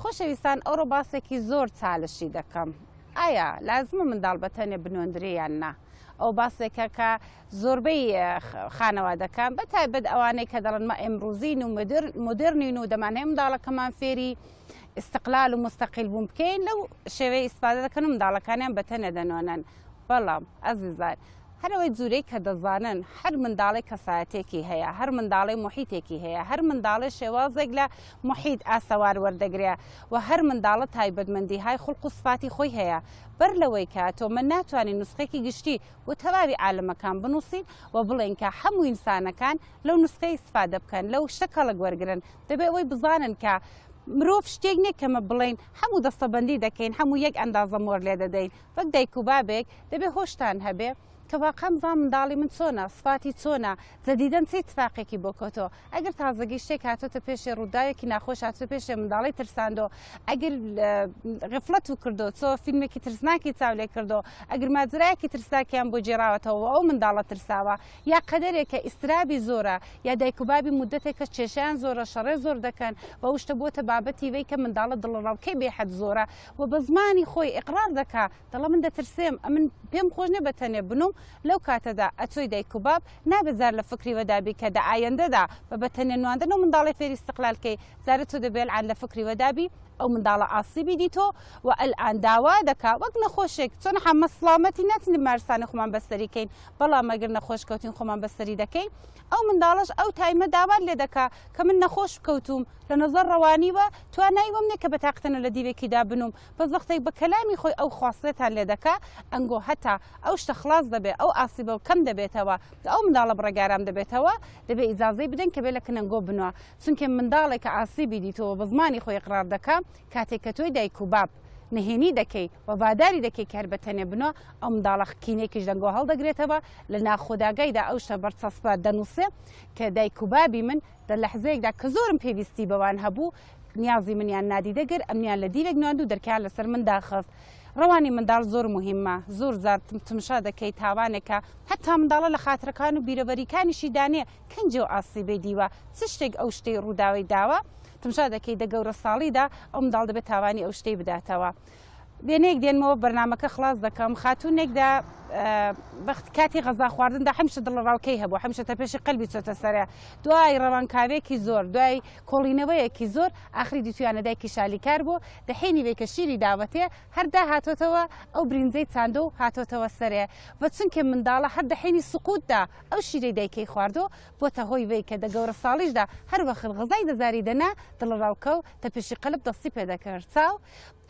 خۆشەویستان ئەوڕۆ باسێکی زۆر چالشی دەکەم. ئایا لازمە منداڵ بەتەنێ بنوێندرێ یان نا؟ ئەو باسێکە کە زۆربەی خانەوادەکان بەتایبەت ئەوانەی کە دەڵن مە ئێمروزین و مدرنین و دەمانەیە منداڵەکەمان فێری استقلال و مستەقیل بوون بکەین لەو شێوەیە ئیسفادە دەکەن و منداڵەکانیان بەتەنێ دەنوێنن. بەڵام ئەزیزان هەرەوەی جوورەی کە دەزانن هەر منداڵی کەسایەتێکی هەیە، هەر منداڵی محیتێکی هەیە، هەر منداڵی شێوازێک لە محیت ئاسەوار وەردەگرێ و هەر منداڵە تایبەتمەندیهای خوڵق و سفاتی خۆی هەیە. بەر لەوەی کە تۆ من ناتوانین نسخەیەکی گشتی و تەواوی عالەمەکان بنووسین و بڵێن کە هەموو ئینسانەکان لەو نسخەی استفادە بکەن، لەو شتەکەڵک وەرگرن. دەبێت ئەوەی بزانن کە مرۆڤ شتێک نییە کەمە بڵین هەموو دەستەبەندی دەکەین، هەموو یەک ئەندازە مۆر لێ دەدەین. وەک دایک و بابێک دەبێت هۆشتان هەبێ کە واقعا بزان منداڵی من چۆنە، سفاتی چۆنە، جەدیدەن چی اتفاقێکی بۆ کۆتۆ. ئەگەر تازەگی شتێک هاتۆتە پێشێ ڕووداوێکی ناخۆش هاتۆتە پێشێ منداڵی ترساندۆ، ئەگەر غفلەت و کردو چۆ فیلمێکی ترسناکی چاولێ کردو، ئەگەر ماجرایەکی ترساکیان بۆ جێراوەتەوە ئەو منداڵە ترساوە، یا قەدەرێکە ئیسترابی زۆرە، یا دایک و بابی مودەتێکە کێشیان زۆرە، شەڕێ زۆر دەکەن و ئەو شتە بۆتە بابەتی وەی کە منداڵە دڵڕاوکەی بێحەد زۆرە و بە زمانی خۆی ئیقرار دەکا دەڵێ من دەترسێم، من پێم خۆش نییە بەتەنێ بنوم. لەو کاتەدا ئەتۆی دایک و باب نابزار لە فکری وەدابی کە دە ئایندەدا بە بەتەنێ نواندن و منداڵی فێری استقلالکەی زارە تۆ دەبێت عن لە فکری وەدابی ئەو منداڵە ئاسیبی دیتۆ و ئەلئان داوا دەکا وەک نەخۆشێک چۆن حەمە سڵامەتی نەچین مارسانی خۆمان بەسەریکەین، بەڵام ئەگەر نەخۆش کەوتین خۆمان بەسەری دەکەین ئەو منداڵش ئەو تایمە داوان لێ دەکا کە من نەخۆش بکەوتوم لە نەزەر ڕەوانیوە توانایی وەم نییە کە بەتاقەتەنە لە دیوێکیدا بنوم بە زەختەی بە کەلامی خۆی ئەو خواستێتان لێ دەکا ئەنگۆ هەتا ئەو شتە خلاص دەبێت ئەو ئاسیبە و کەم دەبێتەوە ئەو منداڵە بڕێگارام دەبێتەوە دەبێت ئیجازەی بدەن کە بێ لە کنەنگۆ بنوە چونکە منداڵێک کە ئاسیبی دیتەوە بە زمانی خۆی قرار دەکا کاتێک کە تۆی دایک و باب نهێنی دەکەی و واداری دەکەی کار بەتەنێ بنەوە ئەو منداڵە کینێکیش دەنگۆ هەڵدەگرێتەوە لە ناخۆداگایدا ئەو شتە بەرچەسپە دەنووسێ کە دایک و بابی من لە لەحزەیەکدا کە زۆرم پێویستی بەوان هەبوو نیازی منیان نادی دەگەر ئەمنیان لە دیرێک نواند و دەرکار لەسەر من داخست. ڕەوانی منداڵ زۆر مهمە، زۆر زار تمشا دەکەی تاوانێکە هەتا منداڵە لە خاترەکان و بیرەبەریکانیشی دانێ کەنجێ و ئاسیبەی دیوە چ شتێک ئەو شتەی ڕووداوی داوە تمشا دەکەی دە گەورە ساڵیدا ئەو منداڵ دەبێت تاوانی ئەو شتەی بداتەوە. وێنەیەک دێنمەوە بەرنامەکە خلاص دەکەم خاتوونێکدا کاتی غەزا خواردندا هەمیشە دڵڕاوکەی هەبوو، هەمیشە تەپێشی قەلبی چۆتە سەرە، دوای ڕەوانکاوێکی زۆر، دوای کۆڵینەوەیەکی زۆر ئاخری دیتویانە دایکی شالیکار بوو دەحێنی وێ کە شیری داوەتێ هەردا هاتۆتەوە ئەو برینجەی چاندە و هاتۆتەوە سەرێ بە چونکە منداڵە هەر دەحێنی سقوتدا ئەو شیرەی دایکەی خواردۆ بۆتە هۆی وەی کە دە غەورە ساڵیشدا هەر وەخت غەزای دەزاری دەنا دڵڕاوکە و تەپێشی قەلب دەستی پێدەکرد چاو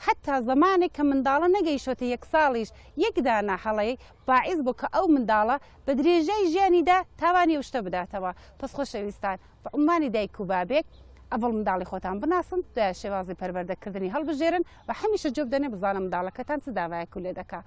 حتا زمانێک کە منداڵە نەگەیشتە یەک ساڵیش یەکدانا هەڵەی باعث بوو کە ئەو منداڵە بە درێژەی ژیانیدا تاوانی شتە بداتەوە. پس خۆشەویستان بە عمانی دایک و بابێک ئەڤڵ منداڵی خۆتان بناسن، دوای شێوازی پەروەردەکردنی هەڵبژێرن و هەمیشە جۆ بدەنێ بزانە منداڵەکەتان چ داوایەک و لێ دەکا.